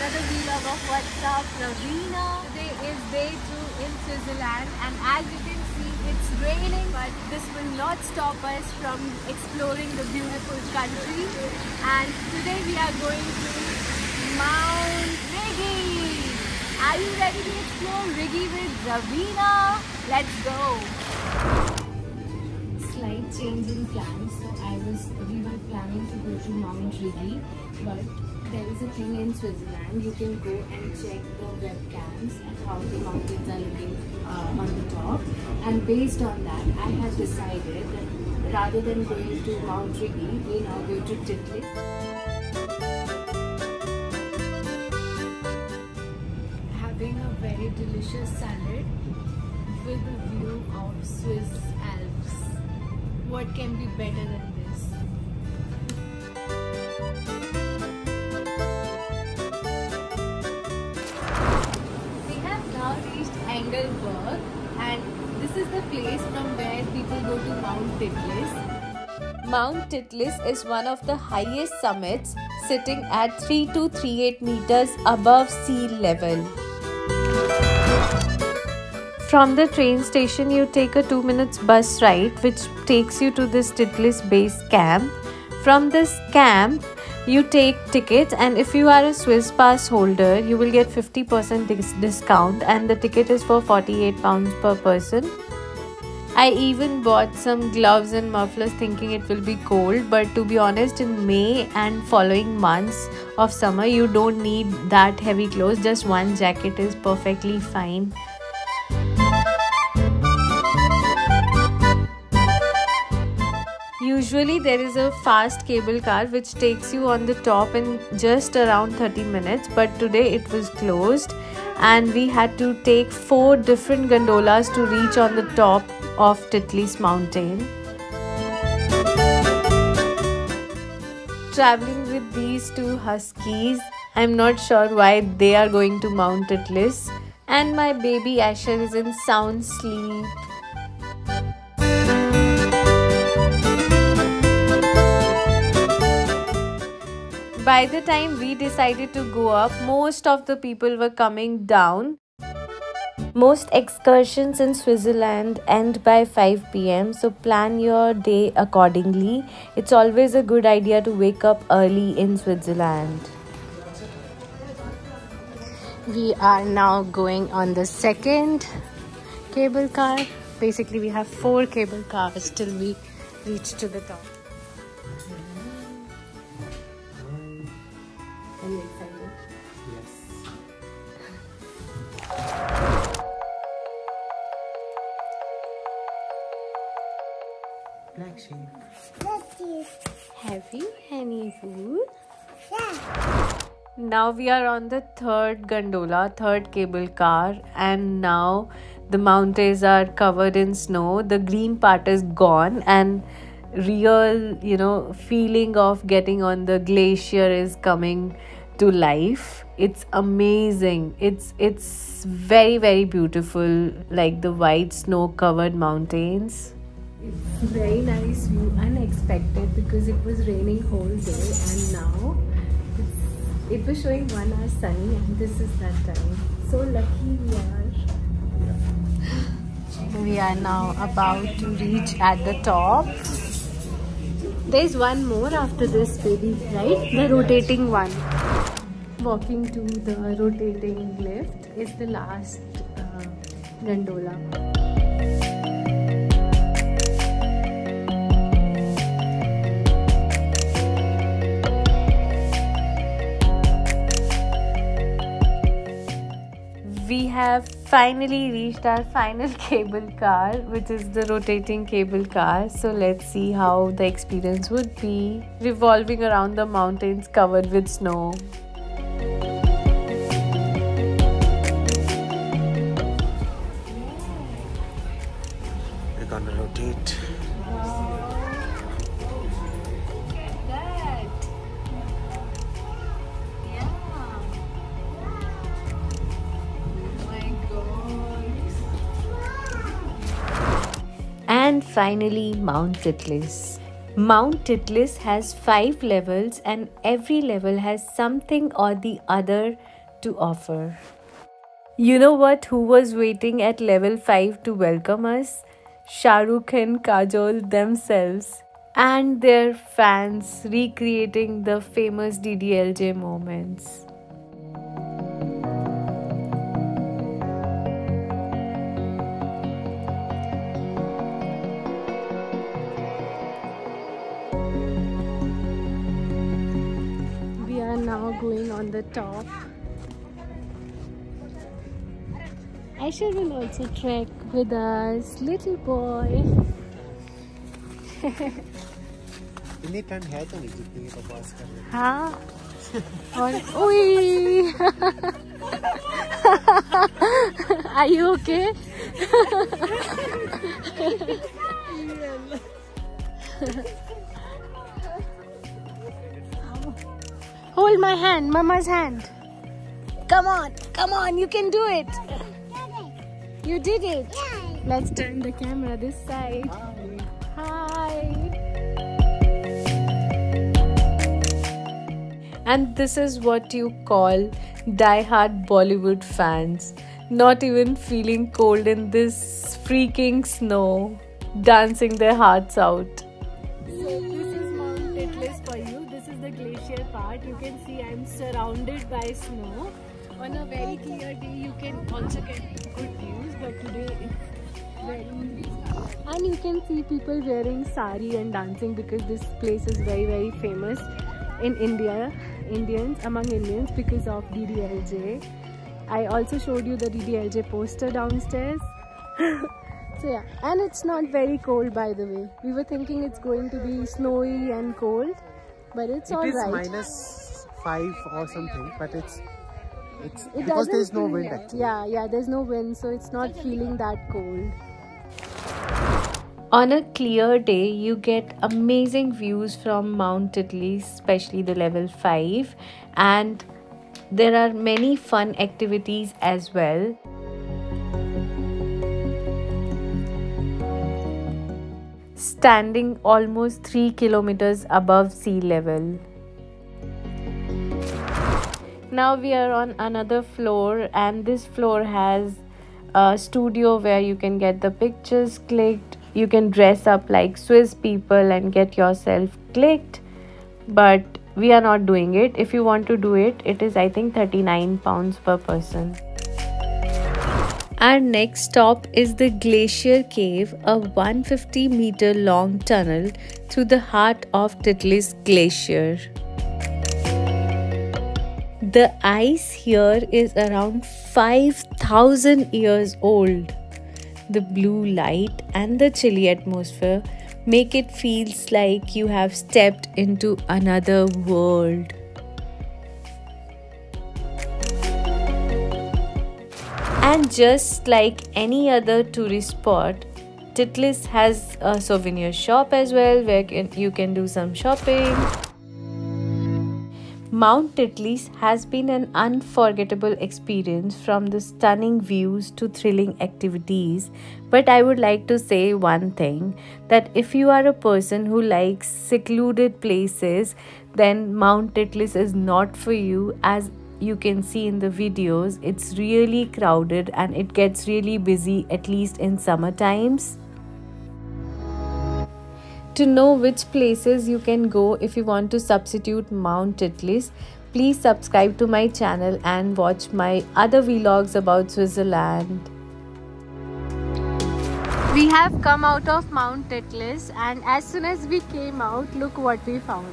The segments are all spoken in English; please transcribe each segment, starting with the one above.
another vlog of What's Up Ravina. Today is day 2 in Switzerland, and as you can see, it's raining, but this will not stop us from exploring the beautiful country. And today we are going to Mount Rigi. Are you ready to explore Rigi with Ravina? Let's go. Slight change in plans. So we were planning to go to Mount Rigi, but there is a thing in Switzerland. You can go and check the webcams and how the mountains are looking on the top. And based on that, I have decided that rather than going to Mount Rigi, we now go to Titlis. Having a very delicious salad with a view of Swiss Alps. What can be better than this? We have now reached Engelberg, and this is the place from where people go to Mount Titlis. Mount Titlis is one of the highest summits, sitting at 3238 meters above sea level. From the train station, you take a 2-minute bus ride which takes you to this Titlis base camp. From this camp, you take tickets, and if you are a Swiss pass holder, you will get 50% discount, and the ticket is for £48 per person. I even bought some gloves and mufflers thinking it will be cold, but to be honest, in May and following months of summer, you don't need that heavy clothes. Just one jacket is perfectly fine. Usually there is a fast cable car which takes you on the top in just around 30 minutes, but today it was closed and we had to take 4 different gondolas to reach on the top of Titlis mountain. Traveling with these 2 huskies, I'm not sure why they are going to Mount Titlis, and my baby Asher is in sound sleep. By the time we decided to go up, most of the people were coming down. Most excursions in Switzerland end by 5 p.m. so plan your day accordingly. It's always a good idea to wake up early in Switzerland. We are now going on the second cable car. Basically, we have 4 cable cars till we reach to the top. Are you excited? Yes. Black sheep. Have you any food? Yeah. Now we are on the 3rd gondola, 3rd cable car, and now the mountains are covered in snow. The green part is gone, and real, feeling of getting on the glacier is coming to life. It's amazing. It's very, very beautiful, like the white snow covered mountains. It's very nice view, unexpected, because it was raining whole day, and now it was showing 1 hour sunny, and this is that time. So lucky we are. We are now about to reach at the top. There's one more after this, baby, right? The rotating one. Walking to the rotating lift is the last gondola. We have finally reached our final cable car, which is the rotating cable car. So let's see how the experience would be revolving around the mountains covered with snow. We're gonna rotate. And finally, Mount Titlis. Mount Titlis has 5 levels and every level has something or the other to offer. You know what? Who was waiting at level 5 to welcome us? Shah Rukh and Kajol themselves and their fans recreating the famous DDLJ moments. We are now going on the top. Aisha will also trek with us, little boy. इतनी ठंड है तो नहीं जितनी ये बकवास कर रहे हैं। हाँ और उई Are you okay? Hold my hand, Mama's hand. Come on, you can do it. You did it. Let's turn the camera this side. Hi. And this is what you call die-hard Bollywood fans. Not even feeling cold in this freaking snow. Dancing their hearts out. So this is Mount Titlis for you. This is the glacier part. You can see I'm surrounded by snow. On a very clear day you can also get good views, but today it's very and you can see people wearing sari and dancing because this place is very famous in among Indians because of DDLJ. I also showed you the DDLJ poster downstairs. So yeah, and it's not very cold, by the way. We were thinking it's going to be snowy and cold, but it's all right. It is -5 or something, but it's because there's no wind actually. Yeah, there's no wind, so it's not feeling that cold. On a clear day, you get amazing views from Mount Titlis, especially the level 5, and there are many fun activities as well. Standing almost 3 kilometers above sea level. Now we are on another floor, and this floor has a studio where you can get the pictures clicked. You can dress up like Swiss people and get yourself clicked, but we are not doing it. If you want to do it, it is I think £39 per person. Our next stop is the Glacier Cave, a 150-meter long tunnel through the heart of Titlis Glacier. The ice here is around 5,000 years old. The blue light and the chilly atmosphere make it feels like you have stepped into another world. And just like any other tourist spot, Titlis has a souvenir shop as well where you can do some shopping. Mount Titlis has been an unforgettable experience, from the stunning views to thrilling activities. But I would like to say one thing, that if you are a person who likes secluded places, then Mount Titlis is not for you. As you can see in the videos, it's really crowded and it gets really busy, at least in summer times. To know which places you can go if you want to substitute Mount Titlis, please subscribe to my channel and watch my other vlogs about Switzerland. We have come out of Mount Titlis, and as soon as we came out, look what we found.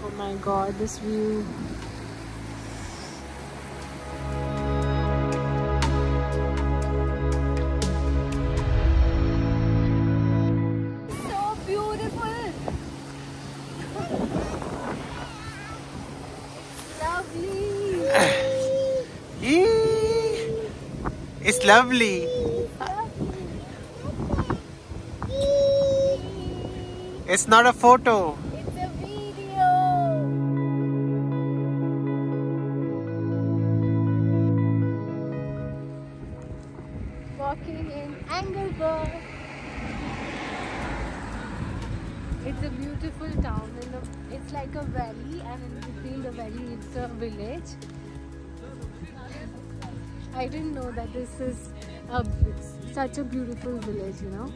Oh my god, this view. It's lovely. It's not a photo. It's a video. It's a beautiful town. It's like a valley, and in between the valley, it's a village. I didn't know that this is such a beautiful village, you know.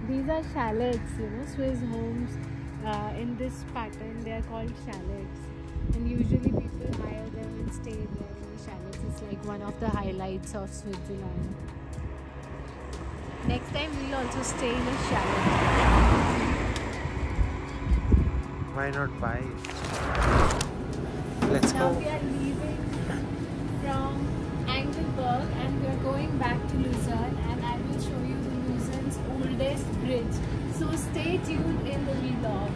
These are chalets, you know, Swiss homes in this pattern. They are called chalets, and usually people hire them and stay there in the chalets. It's like one of the highlights of Switzerland. Next time we'll also stay in a chalet. Why not buy it? Let's now go. We are leaving from Engelberg and we are going back to Lucerne, and I will show you the Lucerne's oldest bridge. So stay tuned in the vlog.